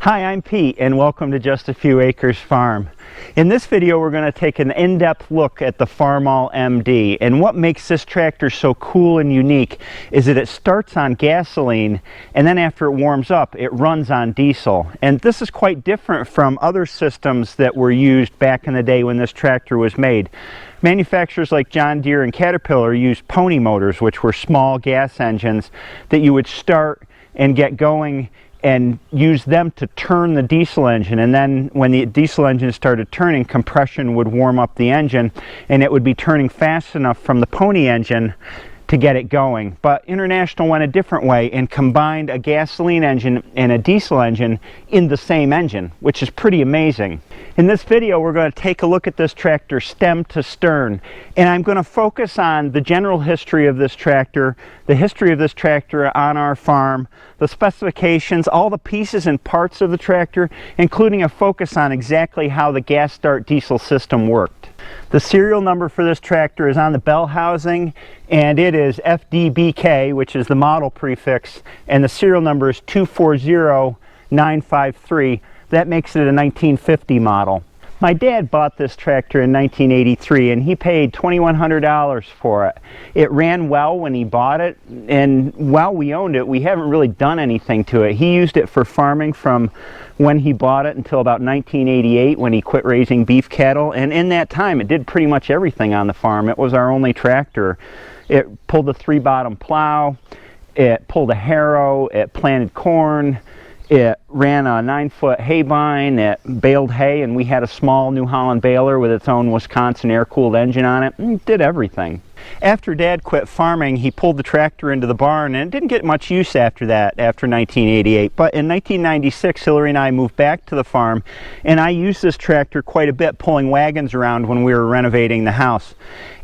Hi, I'm Pete and welcome to Just a Few Acres Farm. In this video we're going to take an in-depth look at the Farmall MD, and what makes this tractor so cool and unique is that it starts on gasoline and then after it warms up it runs on diesel. And this is quite different from other systems that were used back in the day when this tractor was made. Manufacturers like John Deere and Caterpillar used pony motors, which were small gas engines that you would start and get going and use them to turn the diesel engine, and then when the diesel engine started turning, compression would warm up the engine and it would be turning fast enough from the pony engine to get it going. But International went a different way and combined a gasoline engine and a diesel engine in the same engine, which is pretty amazing. In this video we're going to take a look at this tractor stem to stern, and I'm going to focus on the general history of this tractor, the history of this tractor on our farm, the specifications, all the pieces and parts of the tractor, including a focus on exactly how the gas start diesel system worked. The serial number for this tractor is on the bell housing, and it is FDBK, which is the model prefix, and the serial number is 240953. That makes it a 1950 model. My dad bought this tractor in 1983 and he paid $2,100 for it. It ran well when he bought it, and while we owned it we haven't really done anything to it. He used it for farming from when he bought it until about 1988 when he quit raising beef cattle, and in that time it did pretty much everything on the farm. It was our only tractor. It pulled a 3-bottom plow, it pulled a harrow, it planted corn, it ran a 9-foot hay bine, it baled hay, and we had a small New Holland baler with its own Wisconsin air-cooled engine on it. It did everything. After Dad quit farming, he pulled the tractor into the barn, and it didn't get much use after that, after 1988. But in 1996, Hillary and I moved back to the farm, and I used this tractor quite a bit pulling wagons around when we were renovating the house.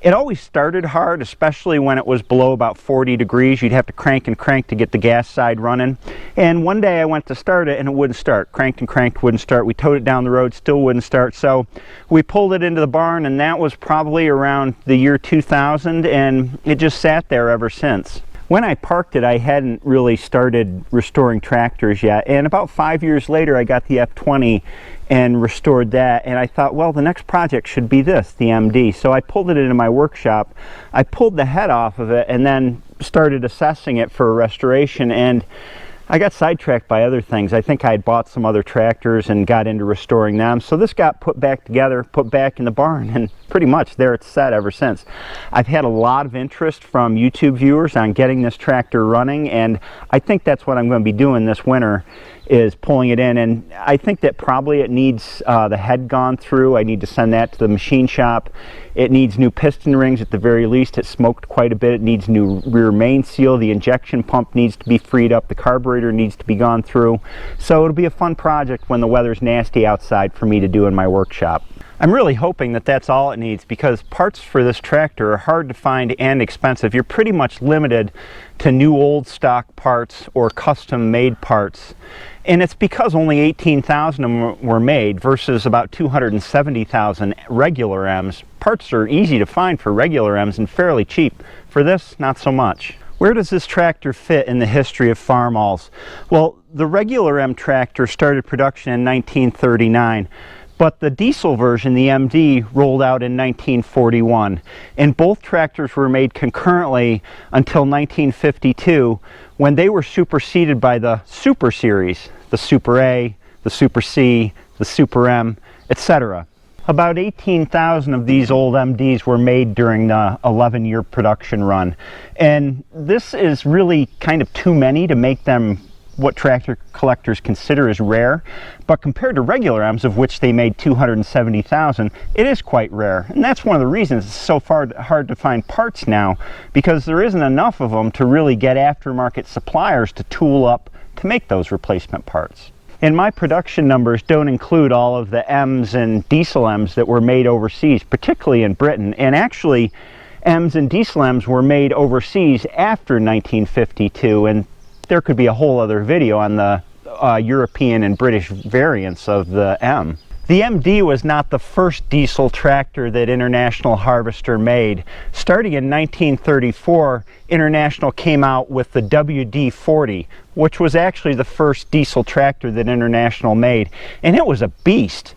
It always started hard, especially when it was below about 40 degrees. You'd have to crank and crank to get the gas side running. And one day I went to start it and it wouldn't start. Cranked and cranked, wouldn't start. We towed it down the road, still wouldn't start. So we pulled it into the barn, and that was probably around the year 2000, and it just sat there ever since. When I parked it, I hadn't really started restoring tractors yet, and about 5 years later I got the F20 and restored that, and I thought, well, the next project should be this, the MD. So I pulled it into my workshop, I pulled the head off of it, and then started assessing it for a restoration, and I got sidetracked by other things. I think I had bought some other tractors and got into restoring them. So this got put back together, put back in the barn, and pretty much there it's sat ever since. I've had a lot of interest from YouTube viewers on getting this tractor running, and I think that's what I'm going to be doing this winter, is pulling it in. And I think that probably it needs the head gone through. I need to send that to the machine shop. It needs new piston rings at the very least. It smoked quite a bit. It needs new rear main seal. The injection pump needs to be freed up. The carburetor needs to be gone through. So it'll be a fun project when the weather's nasty outside for me to do in my workshop. I'm really hoping that that's all it needs, because parts for this tractor are hard to find and expensive. You're pretty much limited to new old stock parts or custom made parts. And it's because only 18,000 of them were made versus about 270,000 regular M's. Parts are easy to find for regular M's and fairly cheap. For this, not so much. Where does this tractor fit in the history of Farmalls? Well, the regular M tractor started production in 1939. But the diesel version, the MD, rolled out in 1941, and both tractors were made concurrently until 1952, when they were superseded by the Super Series, the Super A, the Super C, the Super M, etc. About 18,000 of these old MDs were made during the 11-year production run, and this is really kind of too many to make them what tractor collectors consider as rare, but compared to regular M's, of which they made 270,000, it is quite rare. And that's one of the reasons it's so hard to find parts now, because there isn't enough of them to really get aftermarket suppliers to tool up to make those replacement parts. And my production numbers don't include all of the M's and diesel M's that were made overseas, particularly in Britain. And actually, M's and diesel M's were made overseas after 1952, and there could be a whole other video on the European and British variants of the M. The MD was not the first diesel tractor that International Harvester made. Starting in 1934, International came out with the WD-40, which was actually the first diesel tractor that International made, and it was a beast.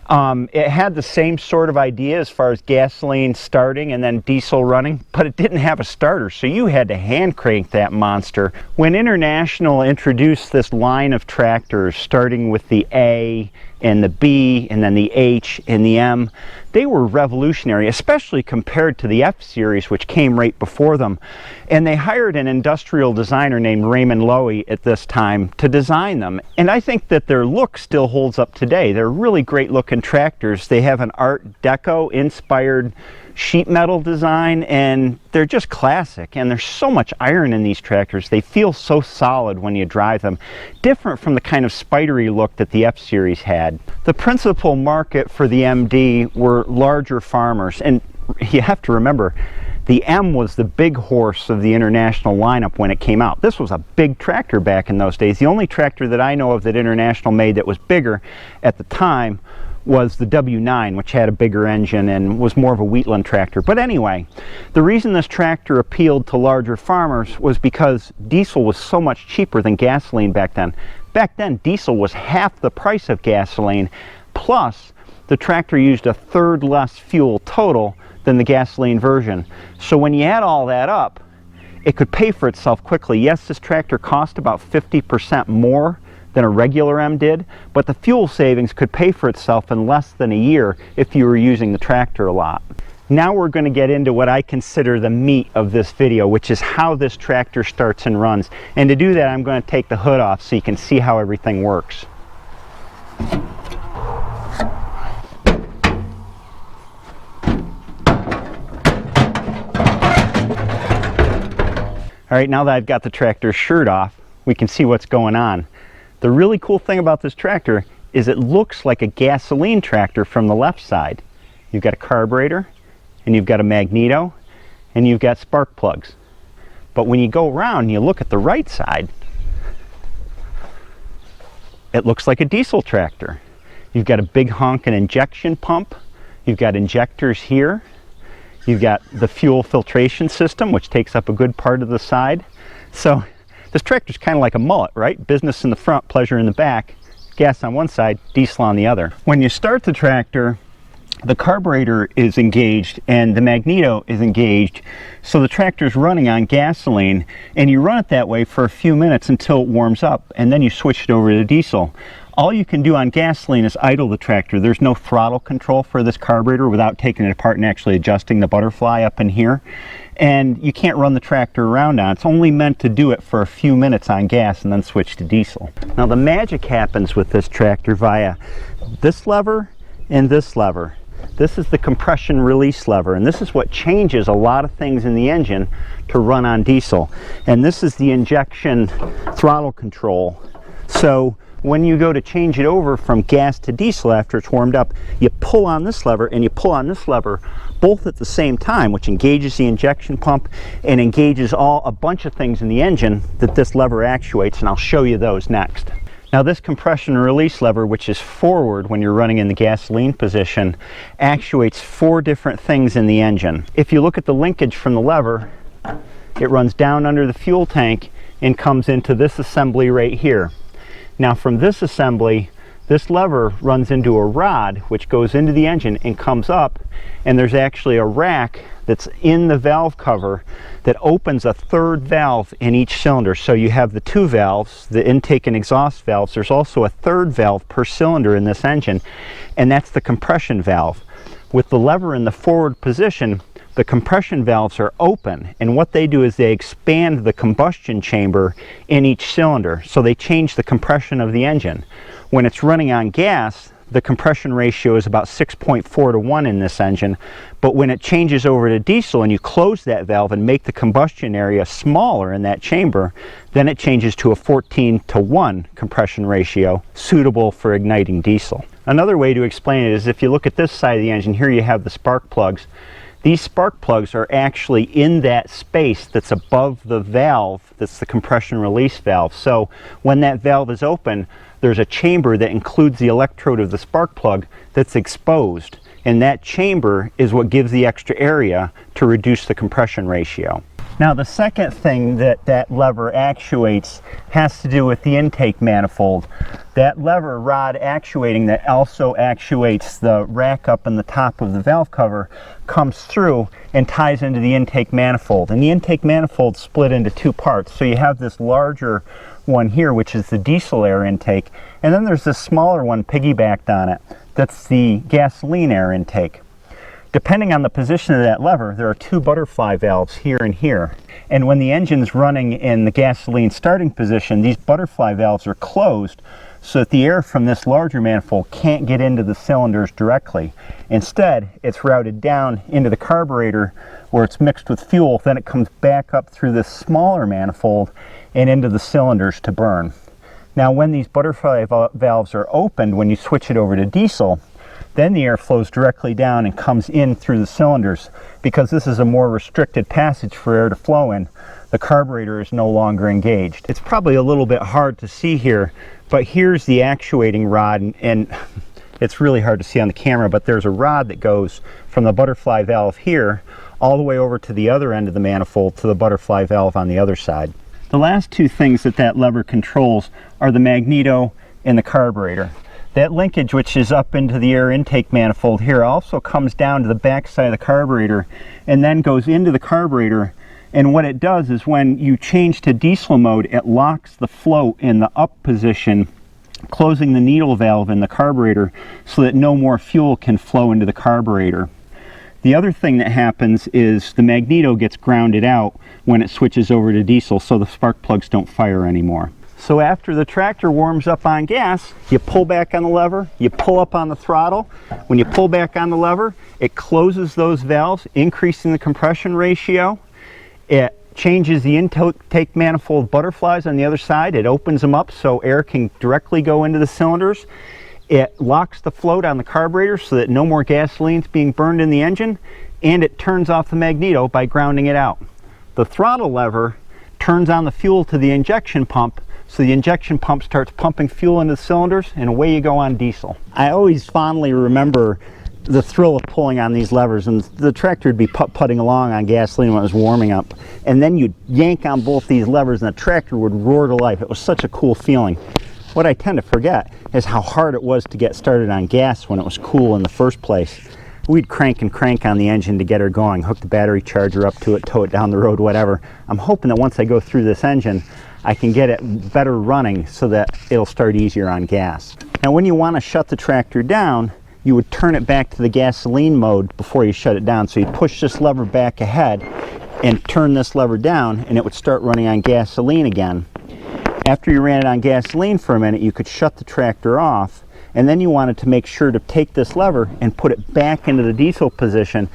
It had the same sort of idea as far as gasoline starting and then diesel running, but it didn't have a starter, so you had to hand crank that monster. When International introduced this line of tractors, starting with the A and the B and then the H and the M, they were revolutionary, especially compared to the F series, which came right before them. And they hired an industrial designer named Raymond Loewy at this time to design them. And I think that their look still holds up today. They're really great looking tractors. They have an Art Deco inspired sheet metal design, and they're just classic, and there's so much iron in these tractors. They feel so solid when you drive them, different from the kind of spidery look that the F series had. The principal market for the MD were larger farmers, and you have to remember, the M was the big horse of the International lineup when it came out. This was a big tractor back in those days. The only tractor that I know of that International made that was bigger at the time was the W9, which had a bigger engine and was more of a wheatland tractor. But anyway, the reason this tractor appealed to larger farmers was because diesel was so much cheaper than gasoline back then. Back then, diesel was half the price of gasoline, plus the tractor used a third less fuel total than the gasoline version. So when you add all that up, it could pay for itself quickly. Yes, this tractor cost about 50% more than a regular M did, but the fuel savings could pay for itself in less than a year if you were using the tractor a lot. Now we're going to get into what I consider the meat of this video, which is how this tractor starts and runs. And to do that, I'm going to take the hood off so you can see how everything works. All right, now that I've got the tractor's shirt off, we can see what's going on. The really cool thing about this tractor is it looks like a gasoline tractor from the left side. You've got a carburetor, and you've got a magneto, and you've got spark plugs. But when you go around and you look at the right side, it looks like a diesel tractor. You've got a big honking injection pump, you've got injectors here, you've got the fuel filtration system, which takes up a good part of the side. So this tractor's kind of like a mullet, right? Business in the front, pleasure in the back, gas on one side, diesel on the other. When you start the tractor, the carburetor is engaged and the magneto is engaged, so the tractor's running on gasoline, and you run it that way for a few minutes until it warms up, and then you switch it over to diesel. All you can do on gasoline is idle the tractor. There's no throttle control for this carburetor without taking it apart and actually adjusting the butterfly up in here. And you can't run the tractor around on it. It's only meant to do it for a few minutes on gas and then switch to diesel. Now the magic happens with this tractor via this lever and this lever. This is the compression release lever, and this is what changes a lot of things in the engine to run on diesel. And this is the injection throttle control. So when you go to change it over from gas to diesel after it's warmed up, you pull on this lever and you pull on this lever both at the same time, which engages the injection pump and engages a bunch of things in the engine that this lever actuates, and I'll show you those next. Now this compression release lever, which is forward when you're running in the gasoline position, actuates 4 different things in the engine. If you look at the linkage from the lever, it runs down under the fuel tank and comes into this assembly right here. Now from this assembly, this lever runs into a rod which goes into the engine and comes up, and there's actually a rack that's in the valve cover that opens a 3rd valve in each cylinder. So you have the 2 valves, the intake and exhaust valves. There's also a 3rd valve per cylinder in this engine, and that's the compression valve. With the lever in the forward position, the compression valves are open, and what they do is they expand the combustion chamber in each cylinder, so they change the compression of the engine. When it's running on gas, the compression ratio is about 6.4 to 1 in this engine, but when it changes over to diesel and you close that valve and make the combustion area smaller in that chamber, then it changes to a 14 to 1 compression ratio, suitable for igniting diesel. Another way to explain it is if you look at this side of the engine, here you have the spark plugs. These spark plugs are actually in that space that's above the valve that's the compression release valve. So when that valve is open, there's a chamber that includes the electrode of the spark plug that's exposed, and that chamber is what gives the extra area to reduce the compression ratio. Now the second thing that that lever actuates has to do with the intake manifold. That lever rod actuating that also actuates the rack up in the top of the valve cover comes through and ties into the intake manifold. And the intake manifold split into two parts. So you have this larger one here, which is the diesel air intake, and then there's this smaller one piggybacked on it. That's the gasoline air intake. Depending on the position of that lever, there are two butterfly valves here and here. And when the engine's running in the gasoline starting position, these butterfly valves are closed so that the air from this larger manifold can't get into the cylinders directly. Instead, it's routed down into the carburetor where it's mixed with fuel, then it comes back up through this smaller manifold and into the cylinders to burn. Now when these butterfly valves are opened, when you switch it over to diesel, then the air flows directly down and comes in through the cylinders. Because this is a more restricted passage for air to flow in, the carburetor is no longer engaged. It's probably a little bit hard to see here, but here's the actuating rod, and it's really hard to see on the camera, but there's a rod that goes from the butterfly valve here all the way over to the other end of the manifold to the butterfly valve on the other side. The last two things that that lever controls are the magneto and the carburetor. That linkage, which is up into the air intake manifold here, also comes down to the back side of the carburetor and then goes into the carburetor. And what it does is when you change to diesel mode, it locks the float in the up position, closing the needle valve in the carburetor so that no more fuel can flow into the carburetor. The other thing that happens is the magneto gets grounded out when it switches over to diesel, so the spark plugs don't fire anymore. So after the tractor warms up on gas, you pull back on the lever, you pull up on the throttle. When you pull back on the lever, it closes those valves, increasing the compression ratio. It changes the intake manifold butterflies on the other side. It opens them up so air can directly go into the cylinders. It locks the float on the carburetor so that no more gasoline is being burned in the engine, and it turns off the magneto by grounding it out. The throttle lever turns on the fuel to the injection pump, so the injection pump starts pumping fuel into the cylinders, and away you go on diesel. I always fondly remember the thrill of pulling on these levers, and the tractor would be putt-putting along on gasoline when it was warming up, and then you'd yank on both these levers and the tractor would roar to life. It was such a cool feeling. What I tend to forget is how hard it was to get started on gas when it was cool in the first place. We'd crank and crank on the engine to get her going, hook the battery charger up to it, tow it down the road, whatever. I'm hoping that once I go through this engine, I can get it better running so that it'll start easier on gas. Now when you want to shut the tractor down, you would turn it back to the gasoline mode before you shut it down. So you'd push this lever back ahead and turn this lever down, and it would start running on gasoline again. After you ran it on gasoline for a minute, you could shut the tractor off, and then you wanted to make sure to take this lever and put it back into the diesel position,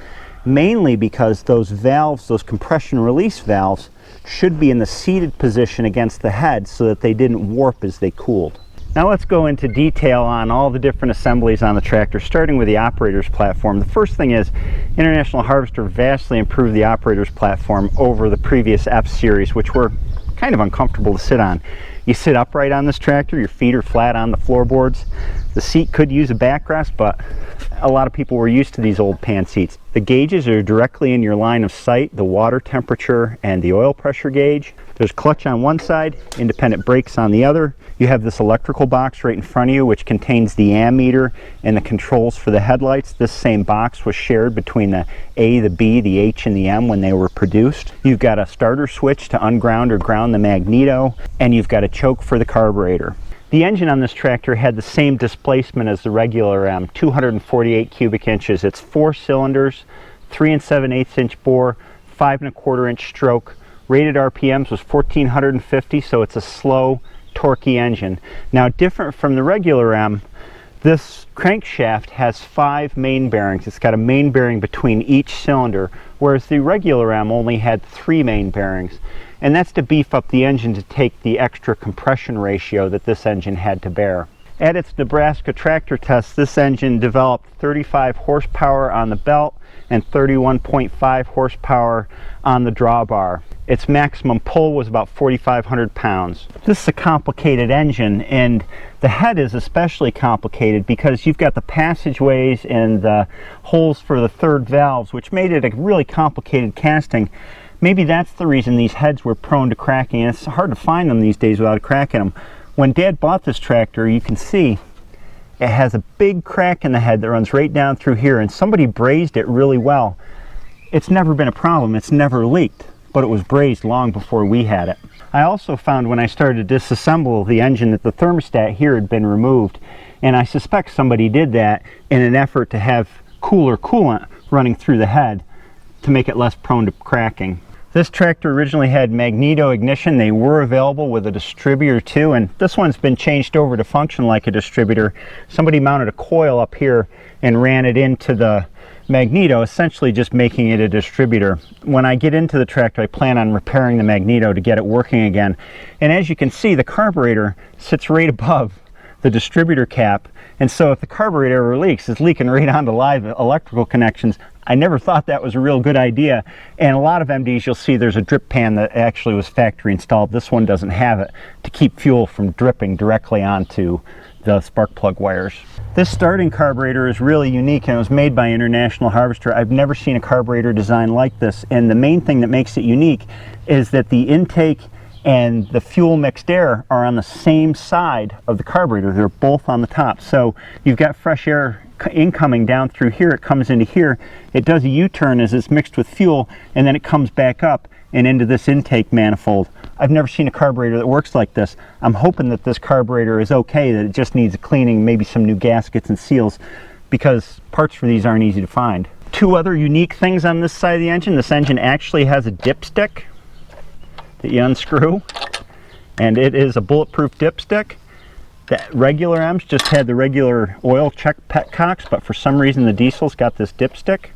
mainly because those valves, those compression release valves, should be in the seated position against the head so that they didn't warp as they cooled. Now let's go into detail on all the different assemblies on the tractor, starting with the operator's platform. The first thing is International Harvester vastly improved the operator's platform over the previous F series, which were kind of uncomfortable to sit on. You sit upright on this tractor, your feet are flat on the floorboards. The seat could use a backrest, but a lot of people were used to these old pan seats. The gauges are directly in your line of sight, the water temperature and the oil pressure gauge. There's clutch on one side, independent brakes on the other. You have this electrical box right in front of you, which contains the ammeter and the controls for the headlights. This same box was shared between the A, the B, the H, and the M when they were produced. You've got a starter switch to unground or ground the magneto, and you've got a choke for the carburetor. The engine on this tractor had the same displacement as the regular M, 248 cubic inches. It's 4 cylinders, 3 7/8 inch bore, 5 1/4 inch stroke. Rated RPMs was 1450, so it's a slow, torquey engine. Now, different from the regular M, this crankshaft has 5 main bearings. It's got a main bearing between each cylinder, whereas the regular M only had 3 main bearings. And that's to beef up the engine to take the extra compression ratio that this engine had to bear. At its Nebraska tractor test, this engine developed 35 horsepower on the belt and 31.5 horsepower on the drawbar. Its maximum pull was about 4,500 pounds. This is a complicated engine, and the head is especially complicated because you've got the passageways and the holes for the third valves, which made it a really complicated casting. Maybe that's the reason these heads were prone to cracking. It's hard to find them these days without cracking them. When Dad bought this tractor, you can see it has a big crack in the head that runs right down through here, and somebody brazed it really well. It's never been a problem, it's never leaked, but it was brazed long before we had it. I also found when I started to disassemble the engine that the thermostat here had been removed, and I suspect somebody did that in an effort to have cooler coolant running through the head to make it less prone to cracking. This tractor originally had magneto ignition. They were available with a distributor too, and this one's been changed over to function like a distributor. Somebody mounted a coil up here and ran it into the magneto, essentially just making it a distributor. When I get into the tractor, I plan on repairing the magneto to get it working again. And as you can see, the carburetor sits right above the distributor cap, and so if the carburetor ever leaks, it's leaking right onto live electrical connections. I never thought that was a real good idea, and a lot of MDs you'll see there's a drip pan that actually was factory installed. This one doesn't have it, to keep fuel from dripping directly onto the spark plug wires. This starting carburetor is really unique, and it was made by International Harvester. I've never seen a carburetor design like this, and the main thing that makes it unique is that the intake and the fuel mixed air are on the same side of the carburetor. They're both on the top, so you've got fresh air incoming down through here. It comes into here, it does a U-turn as it's mixed with fuel, and then it comes back up and into this intake manifold. I've never seen a carburetor that works like this. I'm hoping that this carburetor is okay, that it just needs a cleaning, maybe some new gaskets and seals, because parts for these aren't easy to find. Two other unique things on this side of the engine. This engine actually has a dipstick that you unscrew, and it is a bulletproof dipstick. The regular M's just had the regular oil check petcocks, but for some reason the diesel's got this dipstick.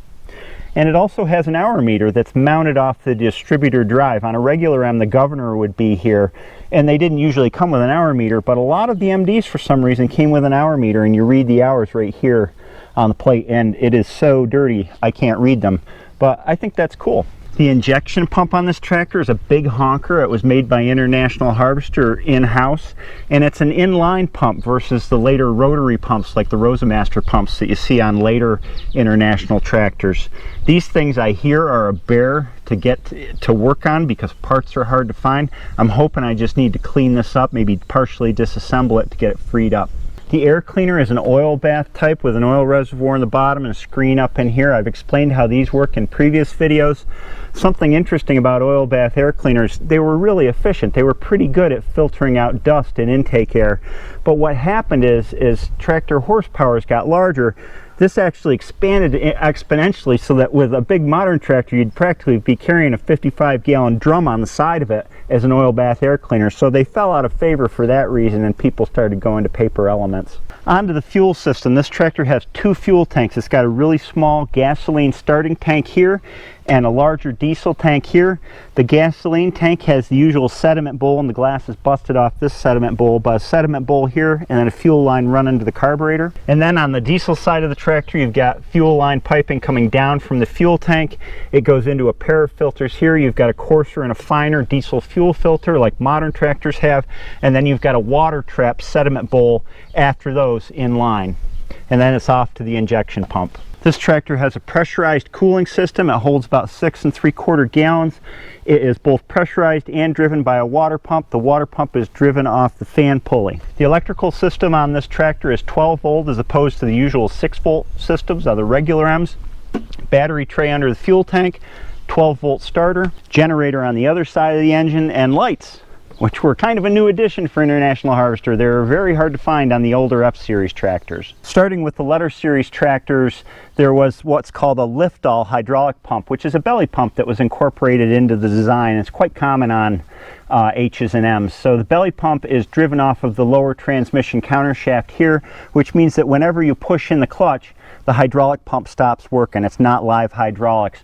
And it also has an hour meter that's mounted off the distributor drive. On a regular M, the governor would be here, and they didn't usually come with an hour meter, but a lot of the MDs for some reason came with an hour meter, and you read the hours right here on the plate, and it is so dirty I can't read them, but I think that's cool. The injection pump on this tractor is a big honker. It was made by International Harvester in-house, and it's an inline pump versus the later rotary pumps like the Rosamaster pumps that you see on later International tractors. These things I hear are a bear to get to work on because parts are hard to find. I'm hoping I just need to clean this up, maybe partially disassemble it to get it freed up. The air cleaner is an oil bath type with an oil reservoir in the bottom and a screen up in here. I've explained how these work in previous videos. Something interesting about oil bath air cleaners, they were really efficient. They were pretty good at filtering out dust and intake air. But what happened is tractor horsepowers got larger. This actually expanded exponentially so that with a big modern tractor, you'd practically be carrying a 55-gallon drum on the side of it as an oil bath air cleaner. So they fell out of favor for that reason, and people started going to paper elements. Onto the fuel system. This tractor has two fuel tanks. It's got a really small gasoline starting tank here and a larger diesel tank here. The gasoline tank has the usual sediment bowl, and the glass is busted off this sediment bowl, but a sediment bowl here and then a fuel line running to the carburetor. And then on the diesel side of the tractor, you've got fuel line piping coming down from the fuel tank. It goes into a pair of filters here. You've got a coarser and a finer diesel fuel filter like modern tractors have, and then you've got a water trap sediment bowl after those in line. And then it's off to the injection pump. This tractor has a pressurized cooling system. It holds about 6 3/4 gallons. It is both pressurized and driven by a water pump. The water pump is driven off the fan pulley. The electrical system on this tractor is 12 volt as opposed to the usual 6 volt systems of the regular M's. Battery tray under the fuel tank, 12 volt starter, generator on the other side of the engine, and lights, which were kind of a new addition for International Harvester. They were very hard to find on the older F-Series tractors. Starting with the letter series tractors, there was what's called a lift-all hydraulic pump, which is a belly pump that was incorporated into the design. It's quite common on H's and M's. So the belly pump is driven off of the lower transmission countershaft here, which means that whenever you push in the clutch, the hydraulic pump stops working. It's not live hydraulics.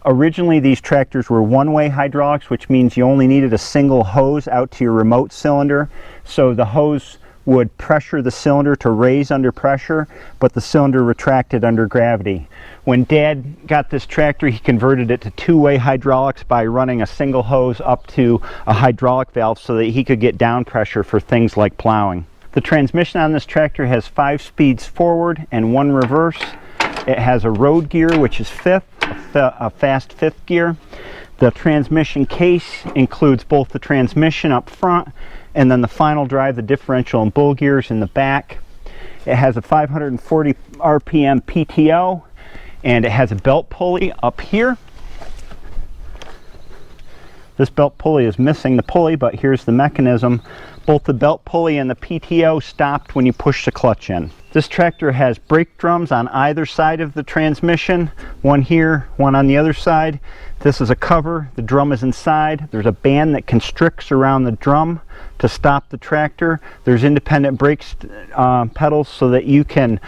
Originally, these tractors were one-way hydraulics, which means you only needed a single hose out to your remote cylinder. So the hose would pressure the cylinder to raise under pressure, but the cylinder retracted under gravity. When Dad got this tractor, he converted it to two-way hydraulics by running a single hose up to a hydraulic valve so that he could get down pressure for things like plowing. The transmission on this tractor has 5 speeds forward and 1 reverse. It has a road gear, which is fifth, a fast fifth gear. The transmission case includes both the transmission up front and then the final drive, the differential and bull gears in the back. It has a 540 RPM PTO, and it has a belt pulley up here. This belt pulley is missing the pulley, but here's the mechanism. Both the belt pulley and the PTO stopped when you push the clutch in. This tractor has brake drums on either side of the transmission, one here, one on the other side. This is a cover, the drum is inside. There's a band that constricts around the drum to stop the tractor. There's independent brake pedals so that you can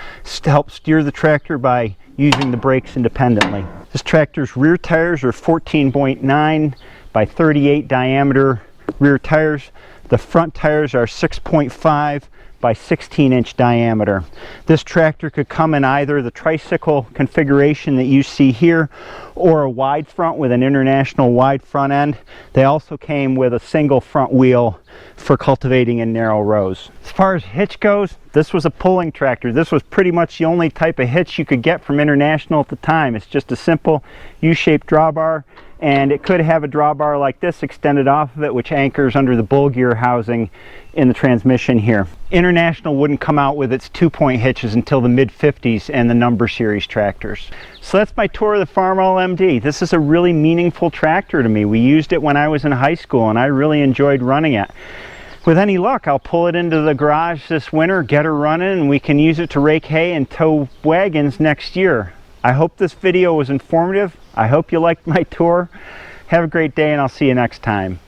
help steer the tractor by using the brakes independently. This tractor's rear tires are 14.9 by 38 diameter rear tires. The front tires are 6.5 by 16-inch diameter. This tractor could come in either the tricycle configuration that you see here or a wide front with an international wide front end. They also came with a single front wheel for cultivating in narrow rows. As far as hitch goes, this was a pulling tractor. This was pretty much the only type of hitch you could get from International at the time. It's just a simple U-shaped drawbar, and it could have a drawbar like this extended off of it, which anchors under the bull gear housing in the transmission here. International wouldn't come out with its 2-point hitches until the mid-50s and the number series tractors. So that's my tour of the Farmall MD. This is a really meaningful tractor to me. We used it when I was in high school and I really enjoyed running it. With any luck, I'll pull it into the garage this winter, get her running, and we can use it to rake hay and tow wagons next year. I hope this video was informative. I hope you liked my tour. Have a great day, and I'll see you next time.